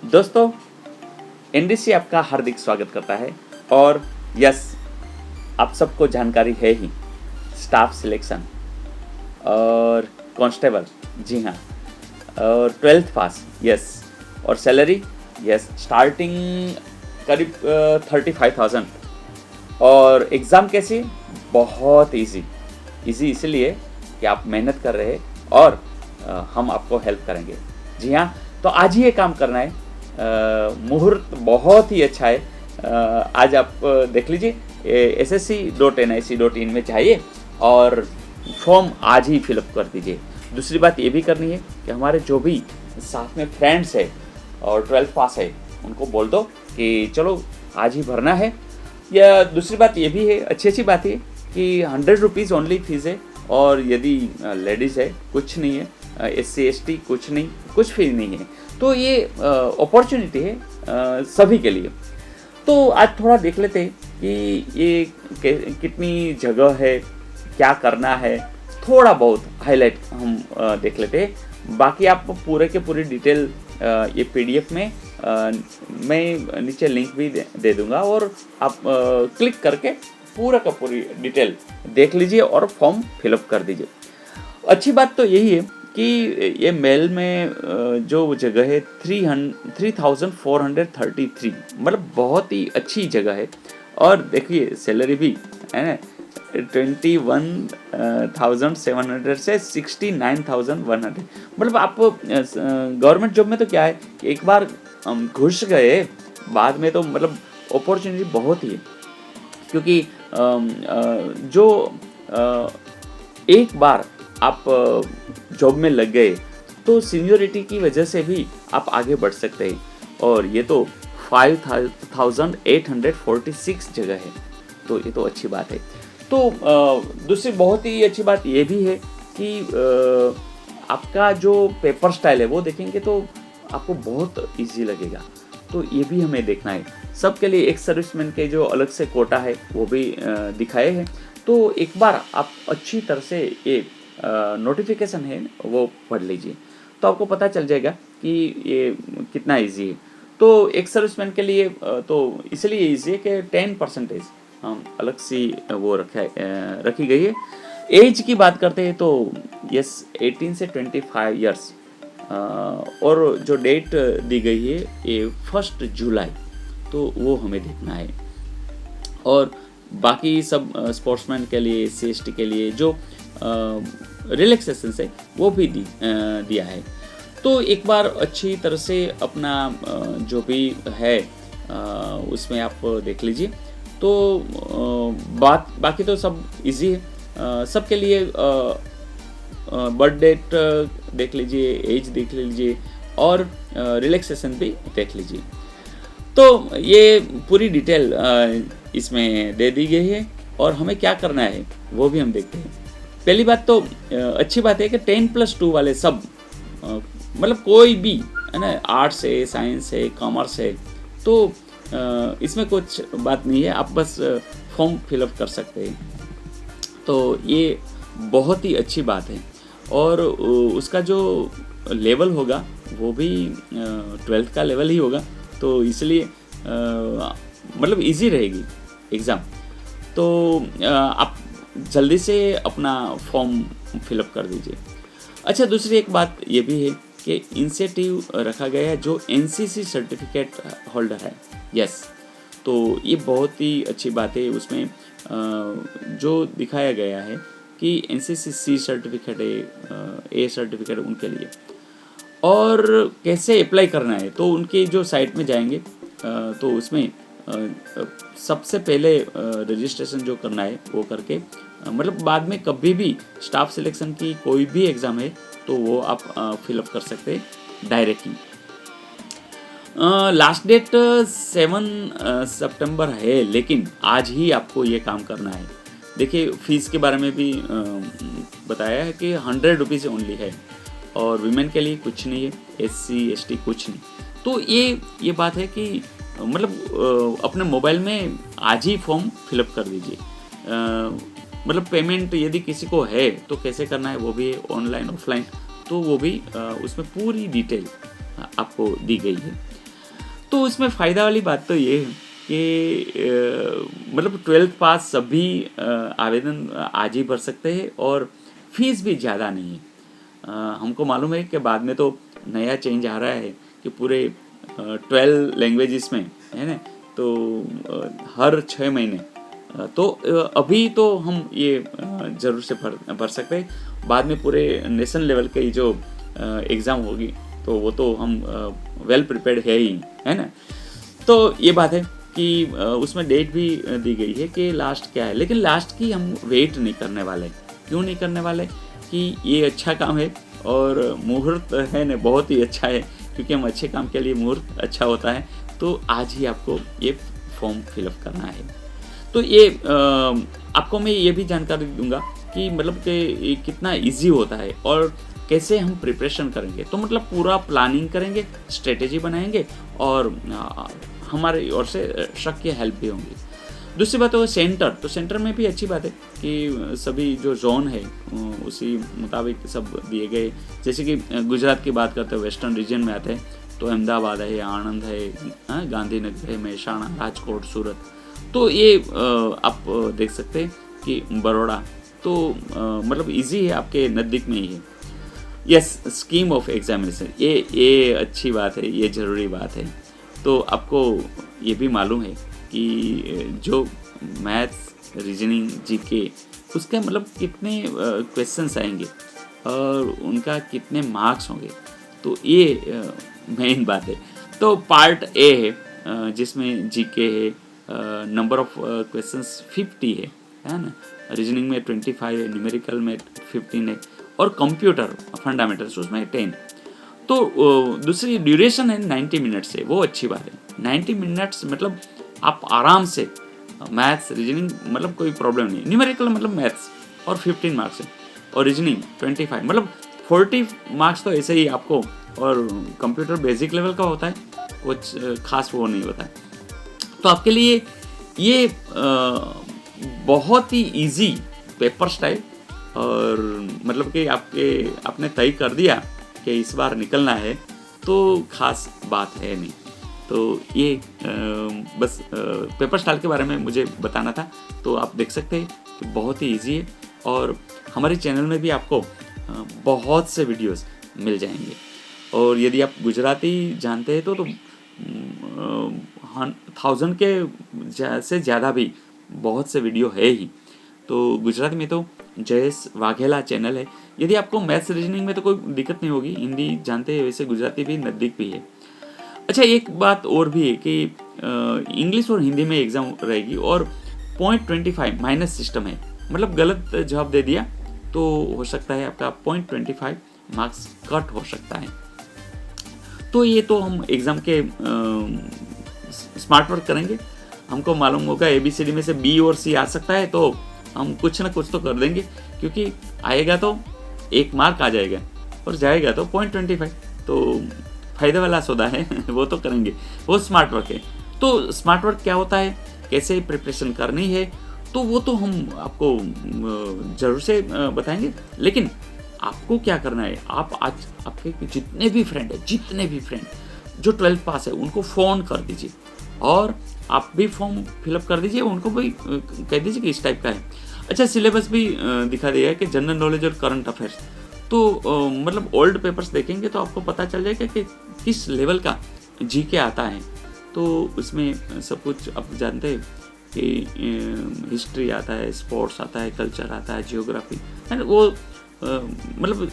दोस्तों, एनडीसी आपका हार्दिक स्वागत करता है। और यस, आप सबको जानकारी है ही, स्टाफ सिलेक्शन और कांस्टेबल, जी हाँ, और 12th पास, यस, और सैलरी, यस, स्टार्टिंग करीब 35,000। और एग्ज़ाम कैसी? बहुत इजी इसलिए कि आप मेहनत कर रहे हैं और हम आपको हेल्प करेंगे। जी हाँ, तो आज ही ये काम करना है। मुहूर्त बहुत ही अच्छा है। आज आप देख लीजिए, ssc.nic.in में जाइए और फॉर्म आज ही फिलअप कर दीजिए। दूसरी बात ये भी करनी है कि हमारे जो भी साथ में फ्रेंड्स है और 12th पास है, उनको बोल दो कि चलो आज ही भरना है। या दूसरी बात ये भी है, अच्छी बात है कि 100 रुपीज़ ओनली फीस है। और यदि लेडीज़ है, कुछ नहीं है, SC ST कुछ नहीं, कुछ फीस नहीं है। तो ये अपॉर्चुनिटी है सभी के लिए। तो आज थोड़ा देख लेते हैं कि ये कितनी जगह है, क्या करना है, थोड़ा बहुत हाईलाइट हम देख लेते हैं। बाकी आप पूरे के पूरी डिटेल ये PDF में मैं नीचे लिंक भी दे दूंगा और आप क्लिक करके पूरा का पूरी डिटेल देख लीजिए और फॉर्म फिलअप कर दीजिए। अच्छी बात तो यही है कि ये मेल में जो जगह है 3,433, मतलब बहुत ही अच्छी जगह है। और देखिए सैलरी भी है ना, 21,700 से 69,100। मतलब आप गवर्नमेंट जॉब में तो क्या है, एक बार घुस गए, बाद में तो मतलब अपॉर्चुनिटी बहुत ही है। क्योंकि जो एक बार आप जॉब में लग गए तो सीनियरिटी की वजह से भी आप आगे बढ़ सकते हैं। और ये तो 5,846 जगह है, तो ये तो अच्छी बात है। तो दूसरी बहुत ही अच्छी बात ये भी है कि आपका जो पेपर स्टाइल है वो देखेंगे तो आपको बहुत इजी लगेगा। तो ये भी हमें देखना है। सबके लिए एक सर्विसमैन के जो अलग से कोटा है वो भी दिखाए हैं। तो एक बार आप अच्छी तरह से ये नोटिफिकेशन है वो पढ़ लीजिए, तो आपको पता चल जाएगा कि ये कितना इजी है। तो एक सर्विसमैन के लिए तो इसलिए इजी है कि 10% अलग सी वो रखी गई है। एज की बात करते हैं तो यस, 18 से 25 ईयर्स। और जो डेट दी गई है ये 1 जुलाई, तो वो हमें देखना है। और बाकी सब स्पोर्ट्समैन के लिए, SC ST के लिए जो रिलैक्सेशन है वो भी दिया है। तो एक बार अच्छी तरह से अपना जो भी है उसमें आप देख लीजिए। तो बाकी तो सब इजी है। सबके लिए बर्थ डेट देख लीजिए, एज देख लीजिए और रिलैक्सेशन भी देख लीजिए। तो ये पूरी डिटेल इसमें दे दी गई है और हमें क्या करना है वो भी हम देखते हैं। पहली बात तो अच्छी बात है कि 10+2 वाले सब, मतलब कोई भी है ना, आर्ट्स है, साइंस है, कॉमर्स है, तो इसमें कुछ बात नहीं है, आप बस फॉर्म फिलअप कर सकते हैं। तो ये बहुत ही अच्छी बात है। और उसका जो लेवल होगा वो भी 12th का लेवल ही होगा, तो इसलिए मतलब इजी रहेगी एग्ज़ाम। तो आप जल्दी से अपना फॉर्म फिलअप कर दीजिए। अच्छा, दूसरी एक बात ये भी है कि इंसेंटिव रखा गया है जो NCC सर्टिफिकेट होल्डर है, यस, तो ये बहुत ही अच्छी बात है। उसमें जो दिखाया गया है कि NCC C सर्टिफिकेट है, A सर्टिफिकेट उनके लिए। और कैसे अप्लाई करना है, तो उनके जो साइट में जाएंगे तो उसमें सबसे पहले रजिस्ट्रेशन जो करना है वो करके, मतलब बाद में कभी भी स्टाफ सिलेक्शन की कोई भी एग्ज़ाम है तो वो आप फिलअप कर सकते हैं डायरेक्टली। लास्ट डेट 7 सितंबर है, लेकिन आज ही आपको ये काम करना है। देखिए, फ़ीस के बारे में भी बताया है कि 100 रुपीज़ ओनली है और वीमेन के लिए कुछ नहीं है, SC ST कुछ नहीं। तो ये बात है कि मतलब अपने मोबाइल में आज ही फॉर्म फिलअप कर दीजिए। मतलब पेमेंट यदि किसी को है तो कैसे करना है वो भी है, ऑनलाइन ऑफलाइन, तो वो भी उसमें पूरी डिटेल आपको दी गई है। तो उसमें फ़ायदा वाली बात तो ये है कि मतलब 12th पास सभी आवेदन आज ही भर सकते हैं और फीस भी ज़्यादा नहीं है। हमको मालूम है कि बाद में तो नया चेंज आ रहा है कि पूरे 12 लैंग्वेजेस में है ना, तो हर 6 महीने तो अभी तो हम ये ज़रूर से भर सकते हैं। बाद में पूरे नेशनल लेवल की जो एग्ज़ाम होगी तो वो तो हम वेल प्रिपेयर्ड है ही, है ना। तो ये बात है कि उसमें डेट भी दी गई है कि लास्ट क्या है, लेकिन लास्ट की हम वेट नहीं करने वाले। क्यों नहीं करने वाले कि ये अच्छा काम है और मुहूर्त है ना बहुत ही अच्छा है, क्योंकि हम अच्छे काम के लिए मुहूर्त अच्छा होता है। तो आज ही आपको ये फॉर्म फिलअप करना है। तो ये आपको मैं ये भी जानकारी दूंगा कि मतलब कि ये कितना इजी होता है और कैसे हम प्रिपरेशन करेंगे। तो मतलब पूरा प्लानिंग करेंगे, स्ट्रेटेजी बनाएंगे और हमारे ओर से शक की हेल्प भी होंगी। दूसरी बात है सेंटर, तो सेंटर में भी अच्छी बात है कि सभी जो जोन है उसी मुताबिक सब दिए गए। जैसे कि गुजरात की बात करते हैं, वेस्टर्न रीजन में आते हैं तो अहमदाबाद है, आणंद है, गांधीनगर है, महसाणा, राजकोट, सूरत। तो ये आप देख सकते हैं कि बड़ौदा तो मतलब इजी है, आपके नज़दीक में ही है। यस, स्कीम ऑफ एग्जामिनेशन, ये अच्छी बात है, ये ज़रूरी बात है। तो आपको ये भी मालूम है कि जो मैथ्स, रीजनिंग, जीके उसके मतलब कितने क्वेश्चंस आएंगे और उनका कितने मार्क्स होंगे, तो ये मेन बात है। तो पार्ट ए है जिसमें जीके है, नंबर ऑफ क्वेश्चंस 50 है ना, रीजनिंग में 25 है, न्यूमेरिकल में 15 है और कंप्यूटर फंडामेंटल्स उसमें 10। तो दूसरी ड्यूरेशन है 90 मिनट्स है, वो अच्छी बात है। 90 मिनट्स मतलब आप आराम से मैथ्स, रीजनिंग मतलब कोई प्रॉब्लम नहीं। न्यूमेरिकल मतलब मैथ्स और 15 मार्क्स है और रीजनिंग 25 मतलब 40 मार्क्स तो ऐसे ही आपको, और कंप्यूटर बेसिक लेवल का होता है, कुछ खास वो नहीं होता है। तो आपके लिए ये बहुत ही इजी पेपर स्टाइल, और मतलब कि आपने तय कर दिया कि इस बार निकलना है तो खास बात है नहीं। तो ये बस पेपर स्टाइल के बारे में मुझे बताना था। तो आप देख सकते हैं कि बहुत ही इजी है और हमारे चैनल में भी आपको बहुत से वीडियोस मिल जाएंगे। और यदि आप गुजराती जानते हैं तो 1000 के से ज़्यादा भी बहुत से वीडियो है ही। तो गुजराती में तो जयेश वाघेला चैनल है। यदि आपको मैथ्स, रीजनिंग में तो कोई दिक्कत नहीं होगी, हिंदी जानते हैं वैसे गुजराती भी नज़दीक भी है। अच्छा, एक बात और भी है कि इंग्लिश और हिंदी में एग्ज़ाम रहेगी और 0.25 माइनस सिस्टम है, मतलब गलत जवाब दे दिया तो हो सकता है आपका 0.25 मार्क्स कट हो सकता है। तो ये तो हम एग्ज़ाम के स्मार्ट वर्क करेंगे। हमको मालूम होगा ABCD में से B और C आ सकता है, तो हम कुछ ना कुछ तो कर देंगे, क्योंकि आएगा तो 1 मार्क आ जाएगा और जाएगा तो 0.25, तो फ़ायदे वाला सौदा है वो तो करेंगे, वो स्मार्ट वर्क है। तो स्मार्ट वर्क क्या होता है, कैसे प्रिपरेशन करनी है, तो वो तो हम आपको ज़रूर से बताएंगे। लेकिन आपको क्या करना है, आप आज आपके जितने भी फ्रेंड जो 12th पास है उनको फ़ोन कर दीजिए और आप भी फॉर्म फिलअप कर दीजिए, उनको भी कह दीजिए कि इस टाइप का है। अच्छा, सिलेबस भी दिखा दिया है कि जनरल नॉलेज और करंट अफेयर्स। तो मतलब ओल्ड पेपर्स देखेंगे तो आपको पता चल जाएगा कि किस लेवल का जीके आता है। तो उसमें सब कुछ आप जानते हैं कि हिस्ट्री आता है, स्पोर्ट्स आता है, कल्चर आता है, जियोग्राफी है, वो मतलब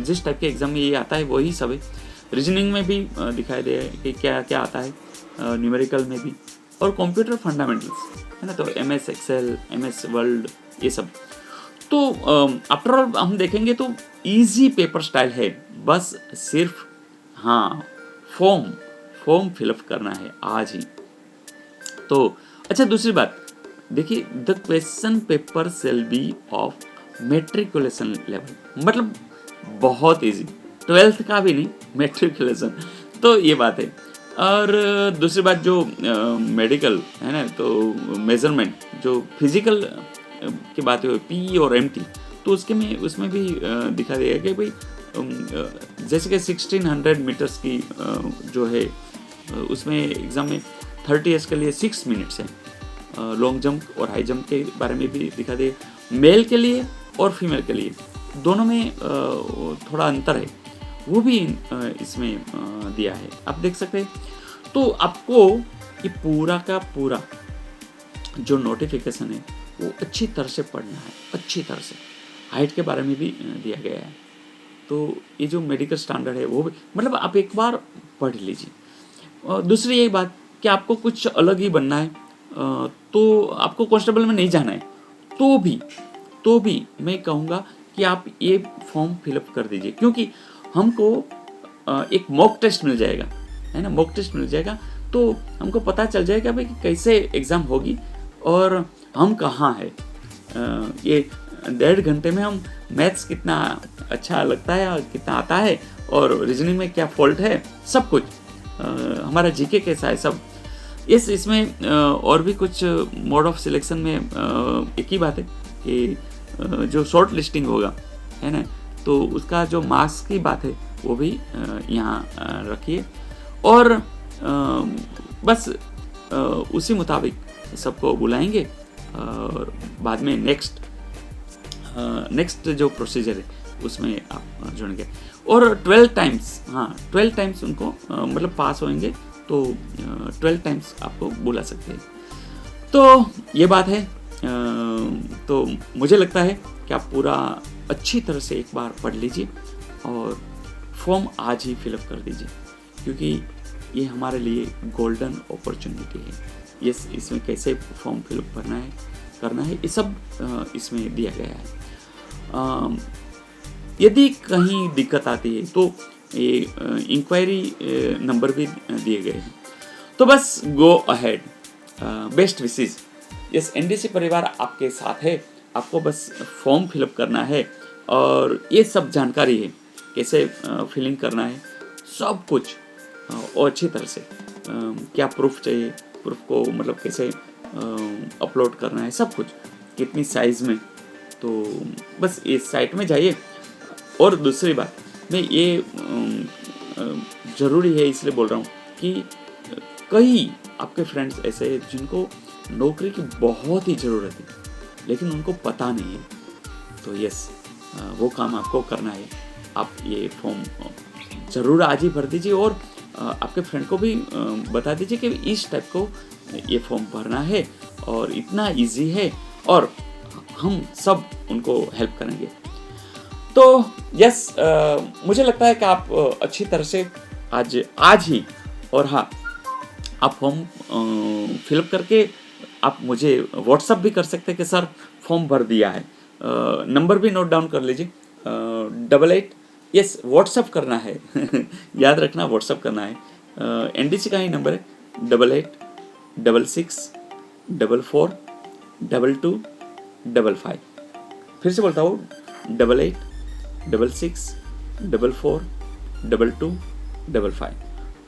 जिस टाइप के एग्ज़ाम में ये आता है वही सब है। रीजनिंग में भी दिखाई दे कि क्या क्या आता है, न्यूमेरिकल में भी, और कंप्यूटर फंडामेंटल्स है ना, तो MS एक्सेल, MS वर्ड, ये सब। तो आफ्टर ऑल हम देखेंगे तो इजी पेपर स्टाइल है, बस सिर्फ हाँ फॉर्म फिलअप करना है आज ही। तो अच्छा, दूसरी बात देखिए, the question paper shall be of matriculation level, मतलब बहुत इजी, 12th का भी नहीं, मेट्रिकुलेशन। तो ये बात है। और दूसरी बात जो मेडिकल है ना, तो मेजरमेंट जो फिजिकल की बात है PE और MT, तो उसमें भी दिखा दिया कि भाई जैसे कि 1600 मीटर्स की जो है उसमें एग्ज़ाम में 30 ईयर्स के लिए 6 मिनट्स है। लॉन्ग जंप और हाई जंप के बारे में भी दिखा दे, मेल के लिए और फीमेल के लिए दोनों में थोड़ा अंतर है, वो भी इसमें दिया है, आप देख सकते हैं। तो आपको ये पूरा का पूरा जो नोटिफिकेशन है वो अच्छी तरह से पढ़ना है, अच्छी तरह से। हाइट के बारे में भी दिया गया है। तो ये जो मेडिकल स्टैंडर्ड है वो भी मतलब आप एक बार पढ़ लीजिए। और दूसरी यही बात कि आपको कुछ अलग ही बनना है, तो आपको कांस्टेबल में नहीं जाना है, तो भी मैं कहूँगा कि आप ये फॉर्म फिलअप कर दीजिए, क्योंकि हमको एक मॉक टेस्ट मिल जाएगा, है ना, मॉक टेस्ट मिल जाएगा, तो हमको पता चल जाएगा भाई कि कैसे एग्ज़ाम होगी और हम कहाँ हैं। ये 1.5 घंटे में हम मैथ्स कितना अच्छा लगता है और कितना आता है और रीजनिंग में क्या फॉल्ट है, सब कुछ, हमारा जीके कैसा है, सब इसमें और भी कुछ मोड ऑफ सिलेक्शन में एक ही बात है कि जो शॉर्ट लिस्टिंग होगा, है ना, तो उसका जो मार्क्स की बात है वो भी यहाँ रखिए और बस उसी मुताबिक सबको बुलाएंगे और बाद में नेक्स्ट जो प्रोसीजर है उसमें आप जुड़ेंगे। और 12 टाइम्स उनको मतलब पास होंगे तो 12 टाइम्स आपको बुला सकते हैं। तो ये बात है। तो मुझे लगता है कि आप पूरा अच्छी तरह से एक बार पढ़ लीजिए और फॉर्म आज ही फिलअप कर दीजिए, क्योंकि ये हमारे लिए गोल्डन अपॉर्चुनिटी है। यस, इसमें कैसे फॉर्म फिलअप करना है ये सब इसमें दिया गया है। यदि कहीं दिक्कत आती है तो ये इंक्वायरी नंबर भी दिए गए हैं। तो बस go ahead, best wishes. Yes, NDC परिवार आपके साथ है, आपको बस फॉर्म फिलअप करना है और ये सब जानकारी है, कैसे फिलिंग करना है, सब कुछ और अच्छी तरह से क्या प्रूफ चाहिए, प्रूफ को मतलब कैसे अपलोड करना है, सब कुछ, कितनी साइज़ में, तो बस इस साइट में जाइए। और दूसरी बात मैं ये ज़रूरी है इसलिए बोल रहा हूँ कि कई आपके फ्रेंड्स ऐसे हैं जिनको नौकरी की बहुत ही ज़रूरत है लेकिन उनको पता नहीं है, तो यस, वो काम आपको करना है। आप ये फॉर्म ज़रूर आज ही भर दीजिए और आपके फ्रेंड को भी बता दीजिए कि इस टाइप को ये फॉर्म भरना है और इतना इजी है और हम सब उनको हेल्प करेंगे। तो यस, मुझे लगता है कि आप अच्छी तरह से आज ही, और हाँ, आप फॉर्म फिलअप करके आप मुझे व्हाट्सअप भी कर सकते हैं कि सर फॉर्म भर दिया है। नंबर भी नोट डाउन कर लीजिए, 88, यस, व्हाट्सअप करना है याद रखना, व्हाट्सअप करना है। एनडीसी का ही नंबर है 8866442255। फिर से बोलता हूँ 8866442255।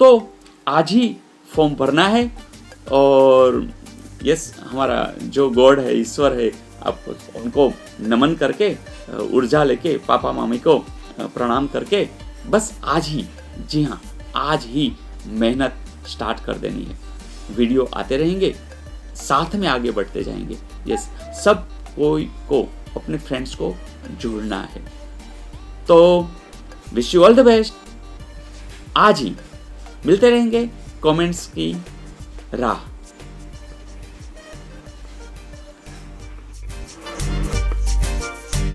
तो आज ही फॉर्म भरना है और यस, हमारा जो गॉड है, ईश्वर है, आप उनको नमन करके, ऊर्जा लेके, पापा मामी को प्रणाम करके बस आज ही, जी हाँ, आज ही मेहनत स्टार्ट कर देनी है। वीडियो आते रहेंगे, साथ में आगे बढ़ते जाएंगे। यस, सब कोई को, अपने फ्रेंड्स को जोड़ना है। तो wish you all the best. आज ही मिलते रहेंगे कमेंट्स की राह।